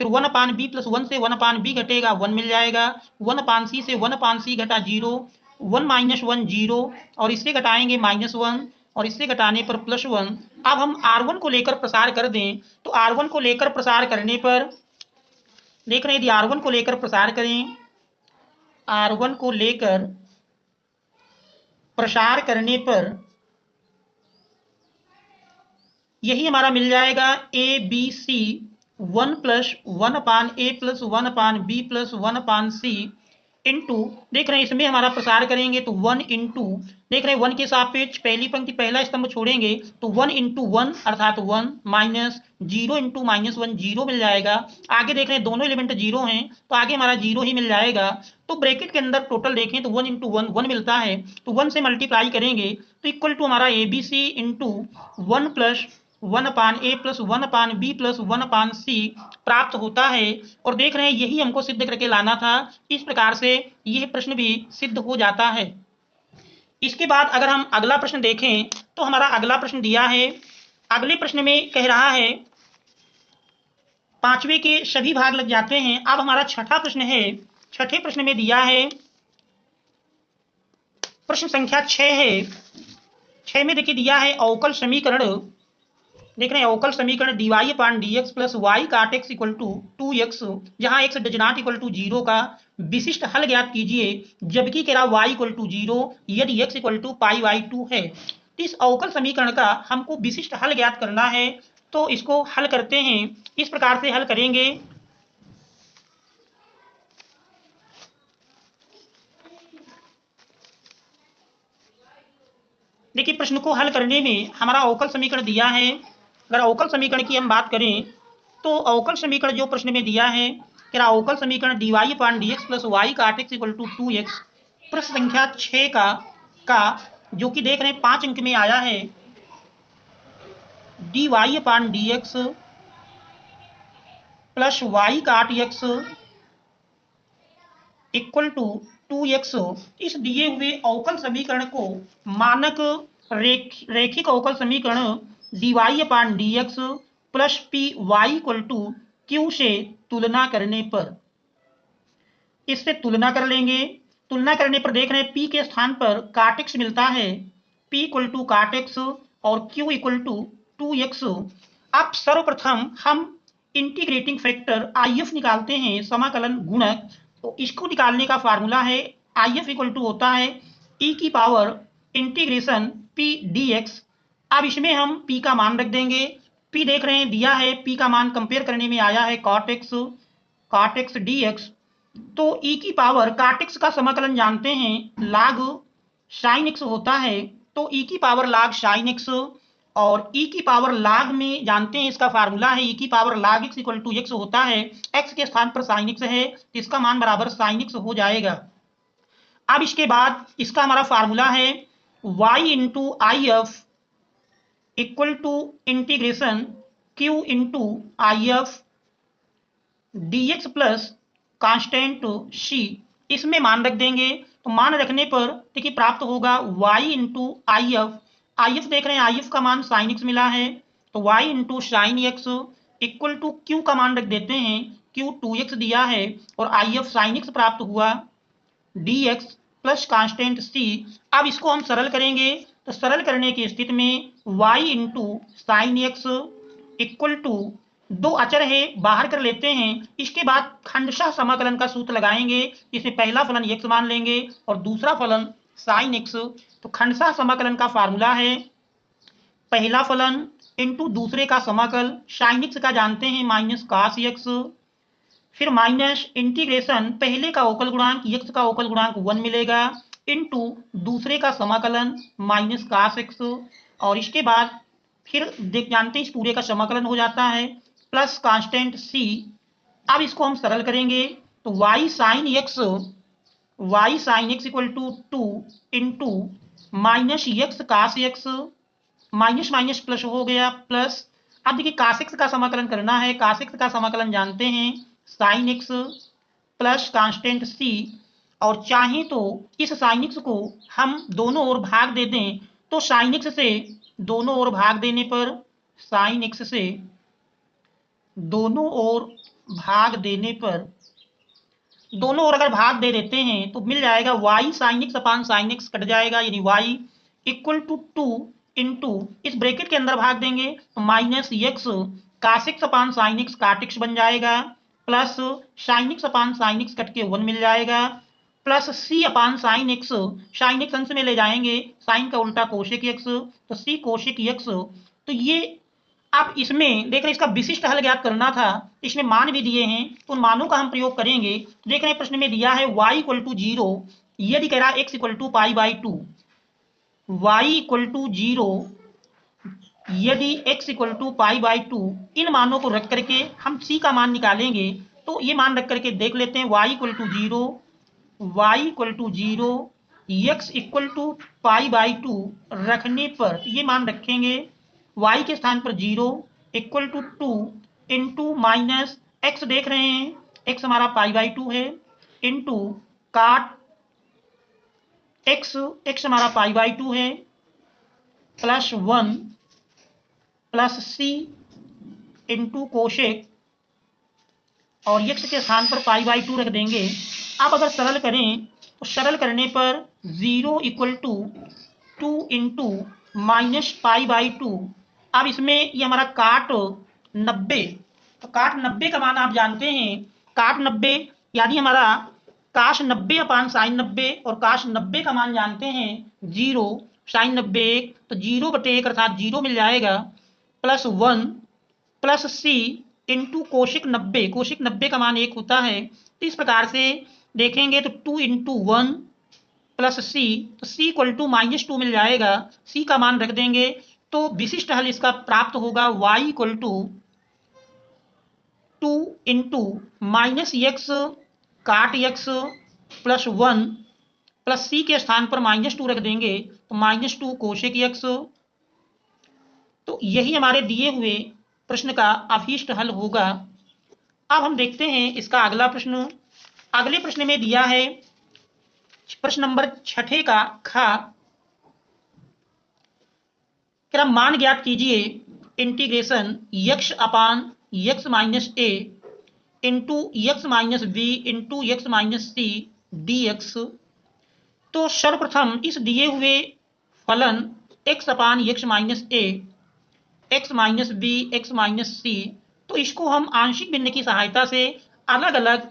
फिर 1/b प्लस 1 से 1/b घटेगा 1 मिल जाएगा, 1/c से 1/c घटा 0, 1 माइनस 1 0 और इससे घटाएंगे -1 और इससे घटाने पर +1। अब हम r1 को लेकर प्रसार कर दें तो r1 को लेकर प्रसार करने पर देख रहे हैं, यदि r1 को लेकर प्रसार करें, r1 को लेकर प्रसार करने पर यही हमारा मिल जाएगा a b c 1 plus 1/a plus 1/b plus 1/c into, देख रहे हैं इसमें हमारा प्रसार करेंगे तो 1 इंटू, देख रहे हैं 1 के सापेक्ष पहली पंक्ति पहला स्तंभ छोड़ेंगे तो 1 इंटू 1 अर्थात 1 माइनस 0 इंटू -1 0 मिल जाएगा। आगे देख रहे हैं दोनों एलिमेंट 0 हैं तो आगे हमारा 0 ही मिल जाएगा। तो ब्रैकेट के अंदर टोटल देखें तो 1 इंटू 1 1 मिलता है, तो 1 से मल्टीप्लाई करेंगे तो इक्वल टू हमारा ABC into 1 plus 1/a plus 1/b plus 1/c प्राप्त होता है। और देख रहे हैं यही हमको सिद्ध करके लाना था, इस प्रकार से यह प्रश्न भी सिद्ध हो जाता है। इसके बाद अगर हम अगला प्रश्न देखें तो हमारा अगला प्रश्न दिया है, अगले प्रश्न में कह रहा है पांचवे के सभी भाग लग जाते हैं। अब हमारा छठा प्रश्न है, छठे प्रश्न में दिया है प्रश्न संख्या 6 है। 6 में देखिए दिया है अवकल समीकरण, देख रहे हैं अवकल समीकरण dy/dx plus y cot x equal to 2x, जहां x does not equal to 0 का विशिष्ट हल ज्ञात कीजिए, जबकि कह रहा y इक्वल टू 0 यदि x इक्वल टू π/2 है। तो इस अवकल समीकरण का हमको विशिष्ट हल ज्ञात करना है, तो इसको हल करते हैं। इस प्रकार से हल करेंगे, देखिए प्रश्न को हल करने में हमारा अवकल समीकरण दिया है। अगर अवकल समीकरण की हम बात करें तो अवकल समीकरण जो प्रश्न में दिया है क्या अवकल समीकरण dy/dx plus y cot x equal to 2x, प्रश्न संख्या 6 का जो कि देख रहे हैं 5 अंक में आया है dy/dx प्लस वाई काट एक्स इक्वल टू 2x। इस दिए हुए अवकल समीकरण को मानक रैखिक अवकल समीकरण dy upon dx plus p y equal to q से तुलना करने पर, इससे तुलना कर लेंगे। तुलना करने पर देख रहे हैं p के स्थान पर काट x मिलता है, p इक्वल टू काट x और q इक्वल टू 2x। अब सर्वप्रथम हम इंटीग्रेटिंग फैक्टर IF निकालते हैं, समाकलन गुणक। तो इसको निकालने का फार्मूला है IF इक्वल टू होता है e की पावर इंटीग्रेशन p dx। अब इसमें हम p का मान रख देंगे। p देख रहे हैं दिया है, p का मान कंपेयर करने में आया है cot x dx। तो e की पावर काट x का समाकलन जानते हैं log sin x होता है, तो e की पावर log sin x और e की पावर log में जानते हैं इसका फार्मूला है e की power log x equal to x होता है, x के स्थान पर sin x है तो इसका मान बराबर sin x हो जाएगा। अब इसके बाद इसका हमारा फार्मूला है y into I F equal to integration q into I F dx plus constant c। इसमें मान रख देंगे, तो मान रखने पर देखिए प्राप्त होगा y इंटू आई एफ देख रहे हैं आई एफ का मान साइन x मिला है, तो y into sine x equal to q का मान रख देते हैं, q 2x दिया है और आई एफ साइन x प्राप्त हुआ dx प्लस कांस्टेंट c। अब इसको हम सरल करेंगे, तो सरल करने की स्थिति में y into sine x equal to दो अचर है बाहर कर लेते हैं। इसके बाद खंडशः समाकलन का सूत्र लगाएंगे, इसमें पहला फलन x मान लेंगे और दूसरा फलन साइन x। तो खंडशः समाकलन का फार्मूला है पहला फलन इंटू दूसरे का समाकल, साइन x का जानते हैं माइनस कास x, फिर माइनस इंटीग्रेशन पहले का अवकल गुणांक x का अवकल गुणांक 1 मिलेगा इंटू दूसरे का समाकलन माइनस कास x, और इसके बाद फिर देख जानते हैं इस पूरे का समाकलन हो जाता है प्लस कांस्टेंट c। अब इसको हम सरल करेंगे, तो y sine x equal to 2 into minus x cos x, minus minus plus हो गया प्लस। अब देखिए कास x का समाकलन करना है, कास x का समाकलन जानते हैं sine x plus constant c, और चाहे तो इस साइन x को हम दोनों ओर भाग दे दें, तो साइन x से दोनों ओर भाग देने पर साइन x से दोनों ओर भाग देने पर, दोनों ओर अगर भाग दे देते हैं तो मिल जाएगा y sine x upon sine x कट जाएगा, यानी y इक्वल टू 2 इंटू इस ब्रैकेट के अंदर भाग देंगे तो minus x cos x upon sine x cot x बन जाएगा, plus sine x upon sine x कट के 1 मिल जाएगा, plus c upon sine x, sine x अंश में ले जाएंगे, साइन का उल्टा कोशेक x, तो c कोशेक x। तो ये अब इसमें देख रहे हैं इसका विशिष्ट हल ज्ञात करना था, इसमें मान भी दिए हैं तो उन मानों का हम प्रयोग करेंगे। तो देख रहे हैं प्रश्न में दिया है y इक्वल टू 0 यदि कह रहा है x equal to pi by 2, y equal to 0 यदि x equal to pi by 2, इन मानों को रख करके हम c का मान निकालेंगे। तो ये मान रख करके देख लेते हैं y equal to 0 x equal to pi by 2 रखने पर ये मान रखेंगे y के स्थान पर 0 equal to 2 into minus x देख रहे हैं x हमारा पाई बाई 2 है इंटू काट x हमारा पाई बाई 2 है plus 1 plus c into cosec, और x के स्थान पर पाई बाई 2 रख देंगे। अब अगर सरल करें तो सरल करने पर 0 equal to 2 into minus pi by 2। अब इसमें ये हमारा काट 90, तो काट 90 का मान आप जानते हैं, काट 90 यानी हमारा काश 90 अपान साइन 90, और काश 90 का मान जानते हैं 0, साइन 90 1, तो 0/1 अर्थात 0 मिल जाएगा, प्लस 1 प्लस c इंटू कोशिक 90 का मान 1 होता है। तो इस प्रकार से देखेंगे तो 2 इंटू 1 प्लस c, तो c इक्वल टू माइनस 2 मिल जाएगा, c का मान रख देंगे। तो विशिष्ट हल इसका प्राप्त होगा y equal to 2 into minus x cot x plus 1 plus c के स्थान पर माइनस 2 रख देंगे तो माइनस 2 कोशेक x। तो यही हमारे दिए हुए प्रश्न का अभीष्ट हल होगा। अब हम देखते हैं इसका अगला प्रश्न। अगले प्रश्न में दिया है प्रश्न नंबर 6 का ख, मान ज्ञात कीजिए integration x upon x minus a into x minus b into x minus c d x. तो सर्वप्रथम इस दिए हुए फलन x upon x minus a, x minus b, x minus c, तो इसको हम आंशिक भिन्न की सहायता से अलग अलग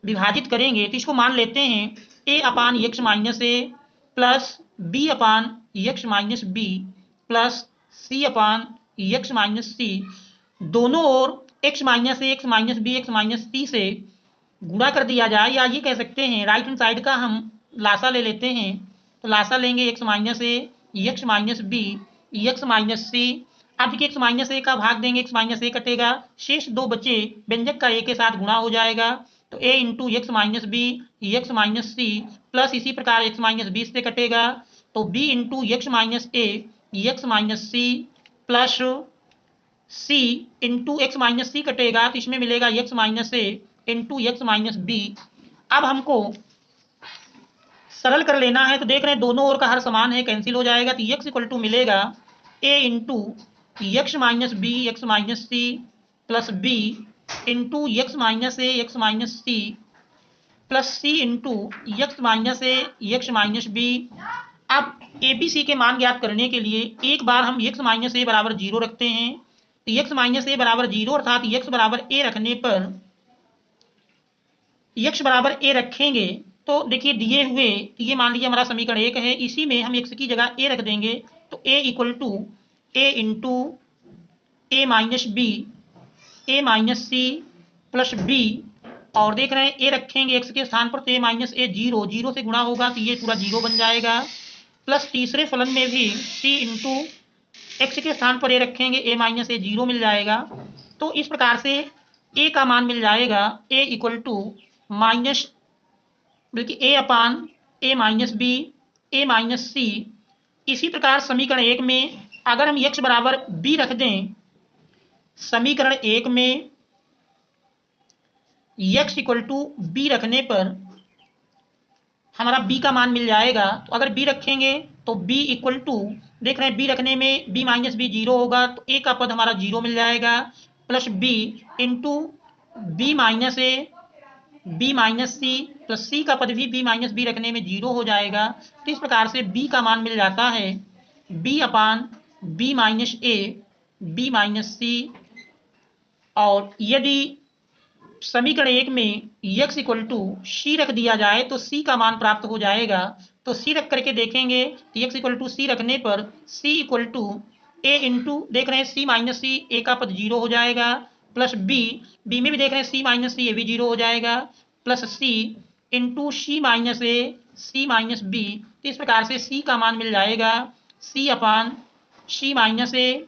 विभाजित करेंगे। तो इसको मान लेते हैं a upon x minus a plus b upon x minus b plus c upon x minus c, दोनों ओर x minus a, x minus b, x minus c से गुणा कर दिया जाए, या ये कह सकते हैं राइट हैंड साइड का हम लासा ले लेते हैं। तो लासा लेंगे x minus a, x minus b, x minus c. अब देखिए x माइनस ए का भाग देंगे, x माइनस ए कटेगा, शेष दो बचे, व्यंजक का a के साथ गुणा हो जाएगा। तो a into x minus b, x minus c plus इसी प्रकार x माइनस बी से कटेगा, तो b into x minus a, x minus c plus c into x minus c कटेगा, तो इसमें मिलेगा x minus a into x minus b. अब हमको सरल कर लेना है, तो देख रहे हैं दोनों ओर का हर समान है, कैंसिल हो जाएगा। तो x इक्वल टू मिलेगा a into x minus b, x minus c plus b into x minus a, x minus c plus c into x minus a, x minus b. अब ए बी सी के मान ज्ञात करने के लिए एक बार हम एक्स माइनस ए बराबर 0 रखते हैं। तो एक्स माइनस ए बराबर 0 अर्थात एक्स बराबर ए रखने पर एक्स बराबर ए रखेंगे, तो देखिए दिए हुए, ये मान लीजिए हमारा समीकरण 1 है, इसी में हम एक्स की जगह ए रख देंगे। तो a equal to a into a minus b, a minus c plus b, और देख रहे हैं ए रखेंगे एक्स के स्थान पर, तो ए माइनस ए 0, 0 से गुणा होगा तो ये पूरा 0 बन जाएगा। प्लस तीसरे फलन में भी सी इंटू एक्स के स्थान पर ए रखेंगे, ए माइनस ए 0 मिल जाएगा। तो इस प्रकार से ए का मान मिल जाएगा ए इक्वल टू माइनस, बल्कि ए upon a minus b, a minus सी। इसी प्रकार समीकरण 1 में अगर हम x बराबर b रख दें, समीकरण 1 में x इक्वल टू बी रखने पर हमारा b का मान मिल जाएगा। तो अगर b रखेंगे तो b इक्वल टू, देख रहे हैं b रखने में b माइनस बी 0 होगा, तो a का पद हमारा 0 मिल जाएगा, plus b into b minus a, b minus c plus c का पद भी b माइनस बी रखने में 0 हो जाएगा। तो इस प्रकार से b का मान मिल जाता है b upon b minus a, b minus सी। और यदि समीकरण 1 में x इक्वल टू सी रख दिया जाए तो c का मान प्राप्त हो जाएगा। तो c रख करके देखेंगे तो x इक्वल टू सी रखने पर c equal to a into, देख रहे हैं c माइनस सी, a का पद 0 हो जाएगा, प्लस b, b में भी देख रहे हैं c माइनस सी, ये भी 0 हो जाएगा, plus c into C minus a, c minus B. तो इस प्रकार से c का मान मिल जाएगा c upon c minus a,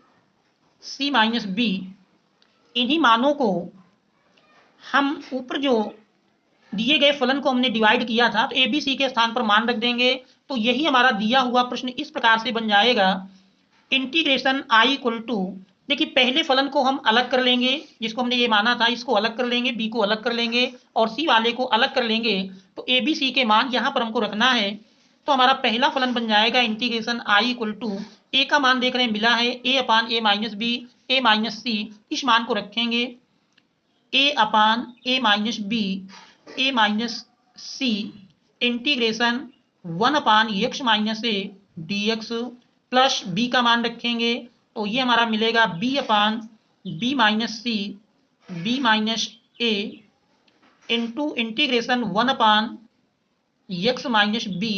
c minus B. इन्हीं मानों को हम ऊपर जो दिए गए फलन को हमने डिवाइड किया था, तो ए बी सी के स्थान पर मान रख देंगे। तो यही हमारा दिया हुआ प्रश्न इस प्रकार से बन जाएगा इंटीग्रेशन आई इक्वल टू, देखिए पहले फलन को हम अलग कर लेंगे, जिसको हमने ये माना था इसको अलग कर लेंगे, बी को अलग कर लेंगे और सी वाले को अलग कर लेंगे। तो ए बी सी के मान यहाँ पर हमको रखना है। तो हमारा पहला फलन बन जाएगा integration I equal to, a का मान देख रहे हैं मिला है a upon a minus b, a minus c, इस मान को रखेंगे a upon a minus b, a minus c integration 1 upon x minus a d x, plus b का मान रखेंगे, तो ये हमारा मिलेगा b upon b minus c, b minus a into integration 1 upon x minus b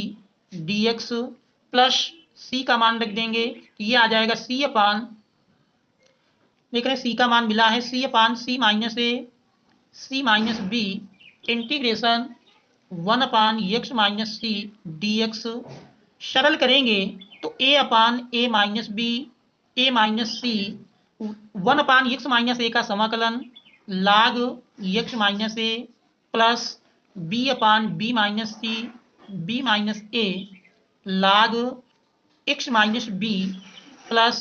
d x, plus सी का मान रख देंगे, तो ये आ जाएगा सी अपान, देख रहे हैं सी का मान मिला है c upon c minus a, c minus b integration 1 upon x minus c d x. सरल करेंगे तो a upon a minus b, a minus c, 1 upon x minus a का समाकलन log x minus a, plus b upon b minus c, b minus a log x minus b, plus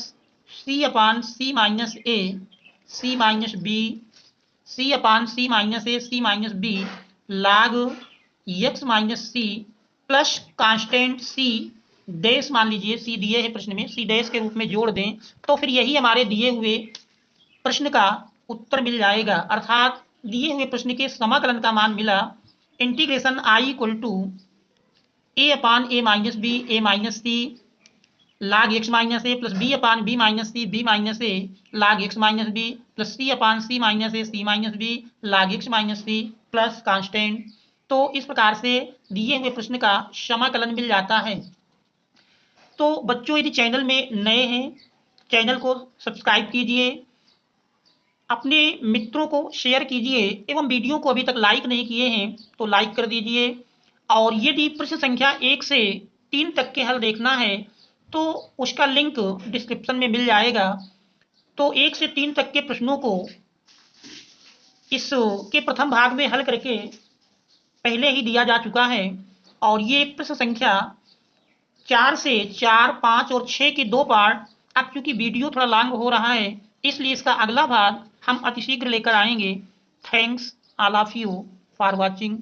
c upon c minus a, c minus b, c upon c minus a c minus b log x minus c plus constant c dash, मान लीजिए सी दिए है प्रश्न में, C dash के रूप में जोड़ दें तो फिर यही हमारे दिए हुए प्रश्न का उत्तर मिल जाएगा। अर्थात दिए हुए प्रश्न के समाकलन का मान मिला integration I equal to a upon a minus c log x minus a plus b upon b minus a log x minus b plus c upon c minus b log x minus c plus constant. तो इस प्रकार से दिए हुए प्रश्न का समाकलन मिल जाता है। तो बच्चों यदि चैनल में नए हैं, चैनल को सब्सक्राइब कीजिए, अपने मित्रों को शेयर कीजिए एवं वीडियो को अभी तक लाइक नहीं किए हैं तो लाइक कर दीजिए। और यदि प्रश्न संख्या 1 से 3 तक के हल देखना है तो उसका लिंक डिस्क्रिप्शन में मिल जाएगा। तो 1 से 3 तक के प्रश्नों को इसके प्रथम भाग में हल करके पहले ही दिया जा चुका है। और ये प्रश्न संख्या 4 से 4, 5 और 6 के 2 पार्ट, अब चूंकि वीडियो थोड़ा लॉन्ग हो रहा है इसलिए इसका अगला भाग हम अतिशीघ्र लेकर आएंगे। Thanks all of you for watching.